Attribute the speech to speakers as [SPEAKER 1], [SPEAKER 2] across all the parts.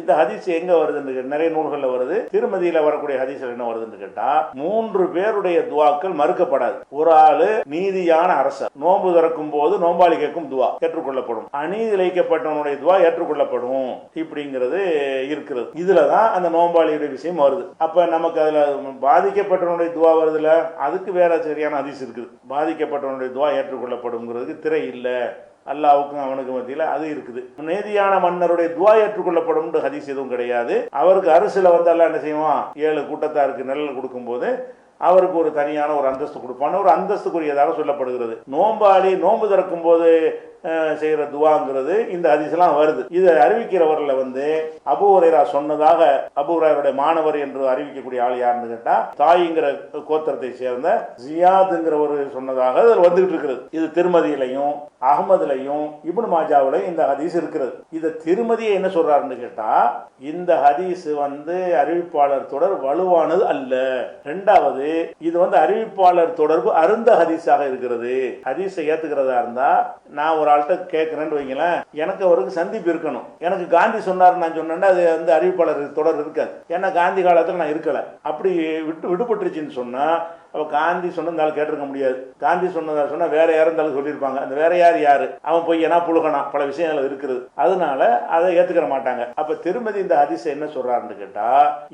[SPEAKER 1] இந்த ஹதீஸ் எங்க வருதுன்னு நிறைய நூல்கள்ல வருது. திருமதியில வரக்கூடிய ஹதீஸ்ல என்ன வருதுன்னு கேட்டா 3 பேருடைய துவாக்கள் மறுக்கப்படாது. ஒரு ஆளு நீதியான அரசர் நோன்பு திறக்கும் போது நோம்பாளி கேட்கும் துவா ஏற்றுக்கொள்ளப்படும், அநீதி இழைக்கப்பட்டவனுடைய துவா ஏற்றுக்கொள்ளப்படும் இப்படிங்கிறது இருக்கிறது. இதுலதான் அந்த நோம்பாளியுடைய விஷயம் வருது. அப்ப நமக்கு அதுல பாதிக்கப்பட்டவனுடைய துவா வருதுல, அதுக்கு வேற சரியான ஹதீஸ் இருக்குது. பாதிக்கப்பட்டவனுடைய துவா ஏற்றுக்கொள்ளப்படும்ங்கிறதுக்கு திரை இல்ல, அல்லாவுக்கும் அவனுக்கு மத்தியில் அது இருக்குது. நீதியான மன்னருடைய துவா ஏற்றுக்கொள்ளப்படும் ஹதீஸ் எதுவும் கிடையாது. அவருக்கு அரசுல வந்து அல்ல என்ன செய்வான், 7 கூட்டத்தாருக்கு நிழல் கொடுக்கும் போது அவருக்கு ஒரு தனியான ஒரு அந்தஸ்து கொடுப்பான ஒரு அந்தஸ்துக்குரியதாக சொல்லப்படுகிறது. நோம்பாளி நோன்பு திறக்கும் போது செய்கிற துவாங்கிறது இந்த ஹதீஸ்லாம் வருது. இதை அறிவிக்கிறவர்ல வந்து அபூ ஹுரைரா சொன்னதாக, அபூ ஹுரைராவுடைய மாணவர் என்று அறிவிக்கக்கூடிய ஆள் யாருன்னு கேட்டா தாயிங்கிற கோத்திரத்தை சேர்ந்த ஜியாத்ங்கிற ஒரு சொன்னதாக அதில் வந்துகிட்டு இருக்கிறது. இது திருமதியிலையும் அகமதுலையும் இப்னு மாஜாவிலையும் இந்த ஹதீஸ் இருக்கிறது. இதை திருமதியை என்ன சொல்றாருன்னு கேட்டா இந்த ஹதீஸ் வந்து அறிவிப்பாளர் தொடர் வலுவானது அல்ல. இரண்டாவது இது வந்து அறிவிப்பாளர் தொடர்பு அருந்த ஹதீஸாக இருக்கிறது. ஹதீஸை ஏத்துக்கிறதா இருந்தா நான் ஒரு ஆள்கிட்ட கேட்கிறேன்னு வைங்களேன், எனக்கு அவருக்கு சந்திப்பு இருக்கணும். எனக்கு காந்தி சொன்னார் நான் சொன்னேன்னா அது வந்து அறிவிப்பாளர் தொடர் இருக்காது. ஏன்னா காந்தி காலத்தில் நான் இருக்கல. அப்படி விடுபட்டுருச்சுன்னு சொன்னா அவ காந்தி சொன்னதால கேட்டிருக்க முடியாது. காந்தி சொன்னதா சொன்னா வேற யாரும் இருந்தாலும் சொல்லியிருப்பாங்க. அந்த வேற யாரு அவன் பொய்யனா புழுகனா பல விஷயங்கள் இருக்கிறது. அதனால அதை ஏத்துக்கிற மாட்டாங்க. அப்ப திருமதி இந்த ஹதீஸ் என்ன சொல்றாருன்னு கேட்டா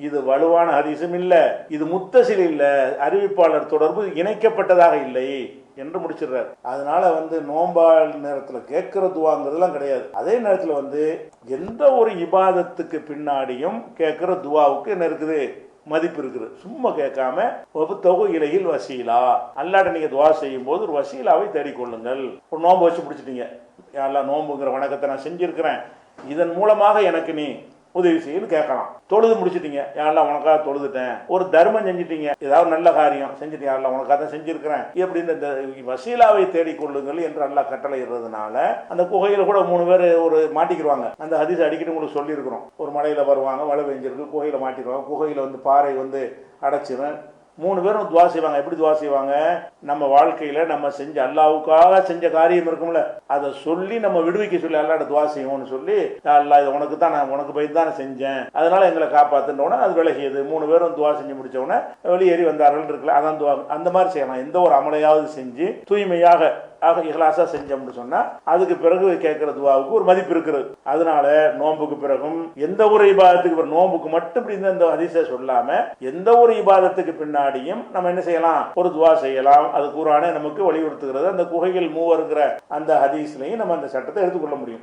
[SPEAKER 1] இது வலுவான ஹதீஸும் இல்ல, இது முத்தசில் இல்ல, அறிவிப்பாளர் தொடர்பு இணைக்கப்பட்டதாக இல்லை என்று முடிச்சிடுறாரு. அதனால வந்து நோம்பாள் நேரத்துல கேட்கிற துவாங்கிறதுலாம் கிடையாது. அதே நேரத்துல வந்து எந்த ஒரு இபாதத்துக்கு பின்னாடியும் கேட்கிற துவாவுக்கு என்ன இருக்குது, மதிப்பு இருக்குது. சும்மா கேட்காம தொகு இலையில் வசீலா, அல்லாட்ட நீங்க துவா செய்யும் போது ஒரு வசீலாவை தேடிக்கொள்ளுங்கள். ஒரு நோன்பு வச்சு பிடிச்சிட்டீங்க, யாரெல்லாம் நோன்புங்கிற வணக்கத்தை நான் செஞ்சிருக்கிறேன், இதன் மூலமாக எனக்கு நீ உதவி செய்யு கேட்கலாம். தொழுது முடிச்சிட்டீங்க, யாரெல்லாம் உனக்காக தொழுதுட்டேன். ஒரு தர்மம் செஞ்சிட்டீங்க, ஏதாவது நல்ல காரியம் செஞ்சுட்டு யாரெல்லாம் உனக்காக தான் செஞ்சிருக்கிறேன் இப்படின்னு இந்த வசீலாவை தேடிக்கொள்ளுங்கள் என்று அல்லாஹ் கட்டளை இருந்ததுனால அந்த குகையில கூட 3 பேர் ஒரு மாட்டிக்கிடுவாங்க. அந்த ஹதீஸ் அடிக்கடி உங்களுக்கு சொல்லி இருக்கிறோம். ஒரு மலையில வருவாங்க, மழை பெஞ்சிருக்கு, குகையில மாட்டிடுவாங்க. குகையில வந்து பாறை வந்து அடைச்சிடும். 3 பேரும் துவா செய்வாங்க. எப்படி துவா செய்வாங்க, நம்ம வாழ்க்கையில நம்ம செஞ்ச அல்லாவுக்காக செஞ்ச காரியம் இருக்கும்ல, அதை சொல்லி நம்ம விடுவிக்க சொல்லி அல்லாட்ட துவா செய்வோம்னு சொல்லி, அல்லா இது உனக்கு தான், நான் உனக்கு பயந்து தான் செஞ்சேன், அதனால எங்களை காப்பாத்துனோட அது விலகியது. 3 பேரும் துவா செஞ்சு முடிச்சவொடனே வெளியேறி வந்தார்கள் இருக்குல்ல, அதான் துவா. அந்த மாதிரி செய்யலாம். எந்த ஒரு அமலையாவது செஞ்சு தூய்மையாக இஹ்லாஸா செஞ்சோம்னு சொன்னா அதுக்கு பிறகு கேட்கிற துவாவுக்கு ஒரு மதிப்பு இருக்கிறது. அதனால நோன்புக்கு பிறகும் எந்த ஒரு இபாதத்துக்கு, நோன்புக்கு மட்டும் இந்த ஹதீஸை சொல்லாம எந்த ஒரு இபாதத்துக்கு பின்னாடியும் நம்ம என்ன செய்யலாம், ஒரு துவா செய்யலாம். அது குர்ஆனே நமக்கு வலியுறுத்துகிறது. அந்த குகையில் மூவருங்கிற அந்த ஹதீஸ்லையும் நம்ம அந்த சட்டத்தை எடுத்துக்கொள்ள முடியும்.